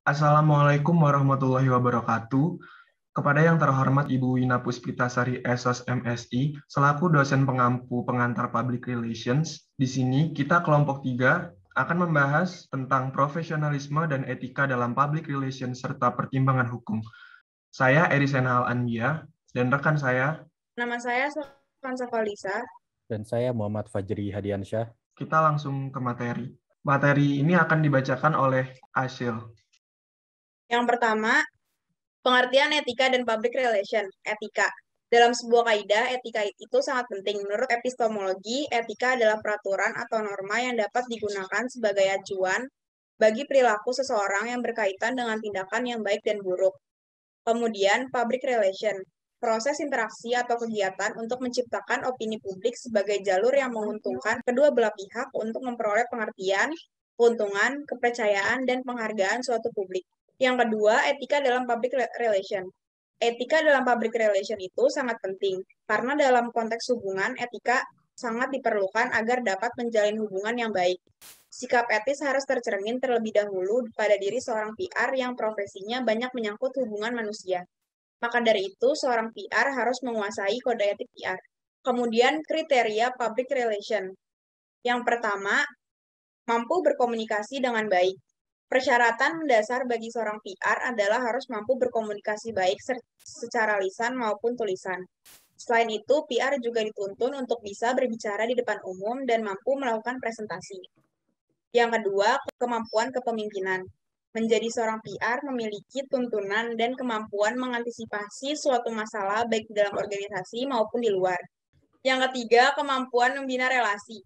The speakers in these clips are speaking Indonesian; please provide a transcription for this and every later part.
Assalamualaikum warahmatullahi wabarakatuh. Kepada yang terhormat Ibu Wina Puspitasari SOS MSI, selaku dosen pengampu pengantar Public Relations, di sini kita kelompok 3 akan membahas tentang profesionalisme dan etika dalam public relations serta pertimbangan hukum. Saya Erisena Al-Anbiya dan rekan saya. Nama saya Sultan Sakalisa. Dan saya Muhammad Fajri Hadiansyah. Kita langsung ke materi. Materi ini akan dibacakan oleh Asyil. Yang pertama, pengertian etika dan public relation. Etika. Dalam sebuah kaidah, etika itu sangat penting. Menurut epistemologi, etika adalah peraturan atau norma yang dapat digunakan sebagai acuan bagi perilaku seseorang yang berkaitan dengan tindakan yang baik dan buruk. Kemudian, public relation. Proses interaksi atau kegiatan untuk menciptakan opini publik sebagai jalur yang menguntungkan kedua belah pihak untuk memperoleh pengertian, keuntungan, kepercayaan, dan penghargaan suatu publik. Yang kedua, etika dalam public relation. Etika dalam public relation itu sangat penting, karena dalam konteks hubungan, etika sangat diperlukan agar dapat menjalin hubungan yang baik. Sikap etis harus tercermin terlebih dahulu pada diri seorang PR yang profesinya banyak menyangkut hubungan manusia. Maka dari itu, seorang PR harus menguasai kode etik PR. Kemudian, kriteria public relation. Yang pertama, mampu berkomunikasi dengan baik. Persyaratan mendasar bagi seorang PR adalah harus mampu berkomunikasi baik secara lisan maupun tulisan. Selain itu, PR juga dituntun untuk bisa berbicara di depan umum dan mampu melakukan presentasi. Yang kedua, kemampuan kepemimpinan. Menjadi seorang PR memiliki tuntunan dan kemampuan mengantisipasi suatu masalah baik di dalam organisasi maupun di luar. Yang ketiga, kemampuan membina relasi.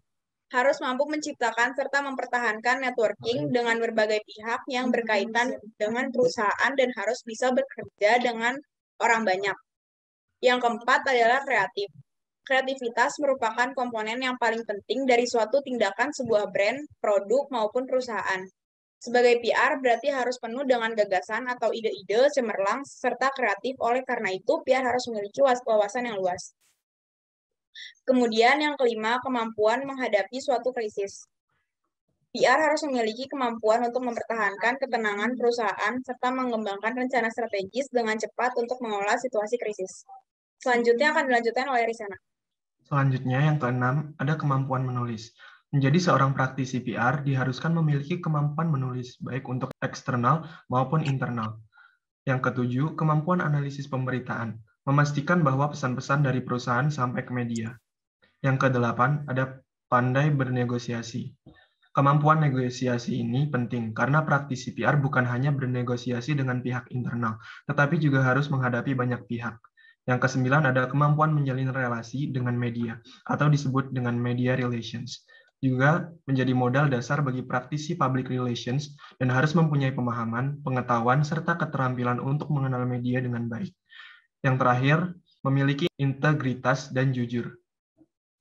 Harus mampu menciptakan serta mempertahankan networking dengan berbagai pihak yang berkaitan dengan perusahaan dan harus bisa bekerja dengan orang banyak. Yang keempat adalah kreatif. Kreativitas merupakan komponen yang paling penting dari suatu tindakan sebuah brand, produk, maupun perusahaan. Sebagai PR berarti harus penuh dengan gagasan atau ide-ide cemerlang serta kreatif, oleh karena itu PR harus memiliki wawasan yang luas. Kemudian yang kelima, kemampuan menghadapi suatu krisis. PR harus memiliki kemampuan untuk mempertahankan ketenangan perusahaan serta mengembangkan rencana strategis dengan cepat untuk mengolah situasi krisis. Selanjutnya akan dilanjutkan oleh Risana. Selanjutnya yang keenam, ada kemampuan menulis. Menjadi seorang praktisi PR diharuskan memiliki kemampuan menulis, baik untuk eksternal maupun internal. Yang ketujuh, kemampuan analisis pemberitaan. Memastikan bahwa pesan-pesan dari perusahaan sampai ke media. Yang kedelapan, ada pandai bernegosiasi. Kemampuan negosiasi ini penting karena praktisi PR bukan hanya bernegosiasi dengan pihak internal, tetapi juga harus menghadapi banyak pihak. Yang kesembilan, ada kemampuan menjalin relasi dengan media, atau disebut dengan media relations. Juga menjadi modal dasar bagi praktisi public relations dan harus mempunyai pemahaman, pengetahuan, serta keterampilan untuk mengenal media dengan baik. Yang terakhir, memiliki integritas dan jujur.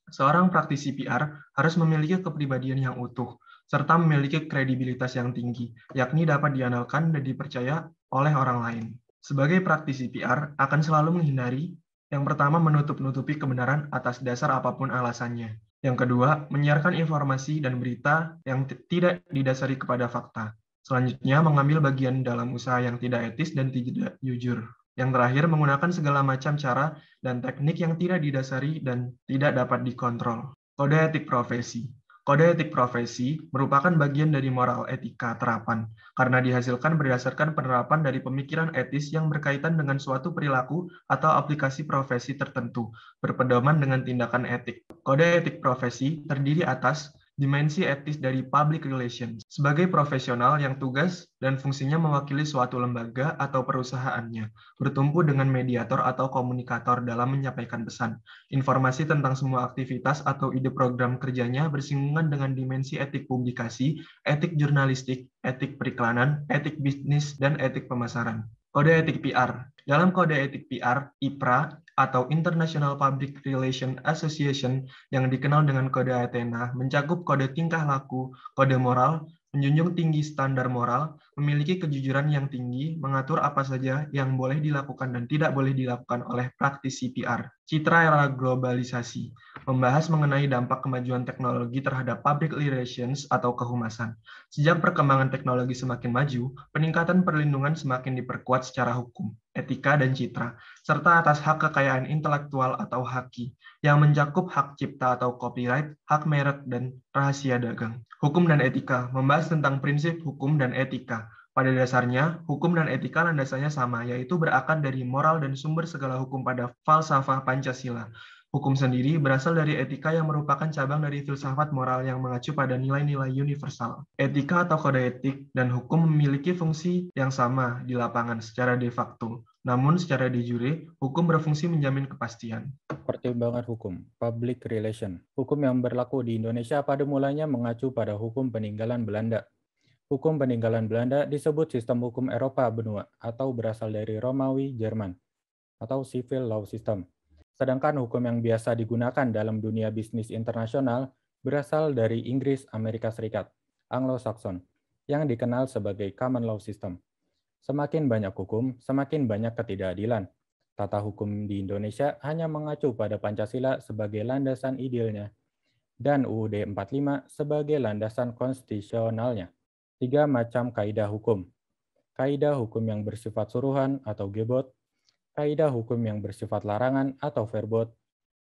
Seorang praktisi PR harus memiliki kepribadian yang utuh, serta memiliki kredibilitas yang tinggi, yakni dapat diandalkan dan dipercaya oleh orang lain. Sebagai praktisi PR, akan selalu menghindari, yang pertama, menutup-nutupi kebenaran atas dasar apapun alasannya. Yang kedua, menyiarkan informasi dan berita yang tidak didasari kepada fakta. Selanjutnya, mengambil bagian dalam usaha yang tidak etis dan tidak jujur. Yang terakhir, menggunakan segala macam cara dan teknik yang tidak didasari dan tidak dapat dikontrol. Kode etik profesi. Kode etik profesi merupakan bagian dari moral etika terapan, karena dihasilkan berdasarkan penerapan dari pemikiran etis yang berkaitan dengan suatu perilaku atau aplikasi profesi tertentu, berpedoman dengan tindakan etik. Kode etik profesi terdiri atas dimensi etis dari public relations sebagai profesional yang tugas dan fungsinya mewakili suatu lembaga atau perusahaannya, bertumpu dengan mediator atau komunikator dalam menyampaikan pesan. Informasi tentang semua aktivitas atau ide program kerjanya bersinggungan dengan dimensi etik publikasi, etik jurnalistik, etik periklanan, etik bisnis, dan etik pemasaran. Kode etik PR. Dalam kode etik PR, IPRA, atau International Public Relations Association yang dikenal dengan kode Athena, mencakup kode tingkah laku, kode moral, menjunjung tinggi standar moral, memiliki kejujuran yang tinggi, mengatur apa saja yang boleh dilakukan dan tidak boleh dilakukan oleh praktisi PR. Citra era globalisasi, membahas mengenai dampak kemajuan teknologi terhadap public relations atau kehumasan. Sejak perkembangan teknologi semakin maju, peningkatan perlindungan semakin diperkuat secara hukum, etika, dan citra, serta atas hak kekayaan intelektual atau HAKI, yang mencakup hak cipta atau copyright, hak merek, dan rahasia dagang. Hukum dan etika membahas tentang prinsip hukum dan etika. Pada dasarnya, hukum dan etika landasannya sama, yaitu berakar dari moral dan sumber segala hukum pada falsafah Pancasila. Hukum sendiri berasal dari etika yang merupakan cabang dari filsafat moral yang mengacu pada nilai-nilai universal. Etika atau kode etik dan hukum memiliki fungsi yang sama di lapangan secara de facto. Namun secara de jure, hukum berfungsi menjamin kepastian. Pertimbangan hukum, public relation. Hukum yang berlaku di Indonesia pada mulanya mengacu pada hukum peninggalan Belanda. Hukum peninggalan Belanda disebut sistem hukum Eropa benua atau berasal dari Romawi Jerman atau civil law system. Sedangkan hukum yang biasa digunakan dalam dunia bisnis internasional berasal dari Inggris, Amerika Serikat, Anglo-Saxon, yang dikenal sebagai common law system. Semakin banyak hukum, semakin banyak ketidakadilan. Tata hukum di Indonesia hanya mengacu pada Pancasila sebagai landasan idealnya dan UUD 45 sebagai landasan konstitusionalnya. 3 macam kaidah hukum. Kaidah hukum yang bersifat suruhan atau gebot, kaidah hukum yang bersifat larangan atau verbot,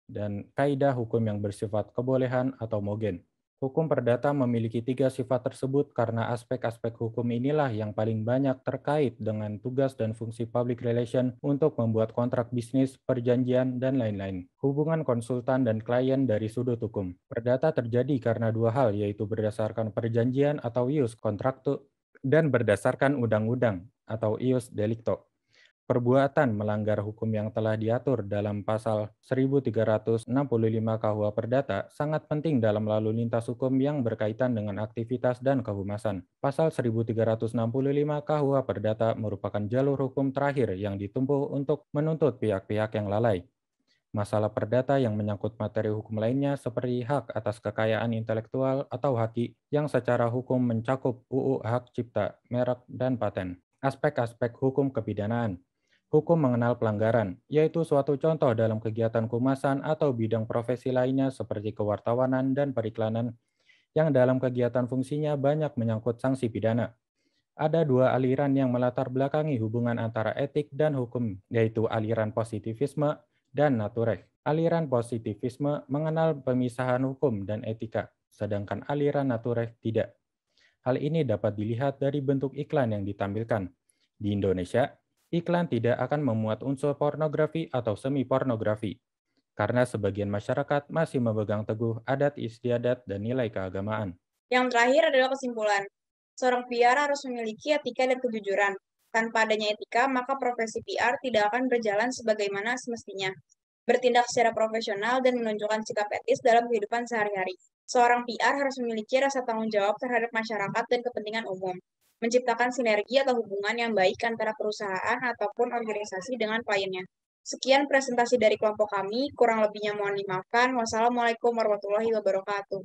dan kaidah hukum yang bersifat kebolehan atau mogen. Hukum perdata memiliki 3 sifat tersebut karena aspek-aspek hukum inilah yang paling banyak terkait dengan tugas dan fungsi public relation untuk membuat kontrak bisnis, perjanjian, dan lain-lain. Hubungan konsultan dan klien dari sudut hukum. Perdata terjadi karena 2 hal, yaitu berdasarkan perjanjian atau ius contractu dan berdasarkan undang-undang atau ius delicto. Perbuatan melanggar hukum yang telah diatur dalam pasal 1365 KUH Perdata sangat penting dalam lalu lintas hukum yang berkaitan dengan aktivitas dan kehumasan. Pasal 1365 KUH Perdata merupakan jalur hukum terakhir yang ditempuh untuk menuntut pihak-pihak yang lalai. Masalah perdata yang menyangkut materi hukum lainnya seperti hak atas kekayaan intelektual atau HAKI yang secara hukum mencakup UU Hak Cipta, Merek, dan Paten. Aspek-aspek hukum kepidanaan. Hukum mengenal pelanggaran, yaitu suatu contoh dalam kegiatan kehumasan atau bidang profesi lainnya seperti kewartawanan dan periklanan, yang dalam kegiatan fungsinya banyak menyangkut sanksi pidana. Ada 2 aliran yang melatar belakangi hubungan antara etik dan hukum, yaitu aliran positivisme dan naturek. Aliran positivisme mengenal pemisahan hukum dan etika, sedangkan aliran naturek tidak. Hal ini dapat dilihat dari bentuk iklan yang ditampilkan. Di Indonesia, iklan tidak akan memuat unsur pornografi atau semi pornografi, karena sebagian masyarakat masih memegang teguh adat istiadat dan nilai keagamaan. Yang terakhir adalah kesimpulan. Seorang PR harus memiliki etika dan kejujuran. Tanpa adanya etika, maka profesi PR tidak akan berjalan sebagaimana semestinya. Bertindak secara profesional dan menunjukkan sikap etis dalam kehidupan sehari-hari. Seorang PR harus memiliki rasa tanggung jawab terhadap masyarakat dan kepentingan umum. Menciptakan sinergi atau hubungan yang baik antara perusahaan ataupun organisasi dengan kliennya. Sekian presentasi dari kelompok kami, kurang lebihnya mohon dimaafkan. Wassalamualaikum warahmatullahi wabarakatuh.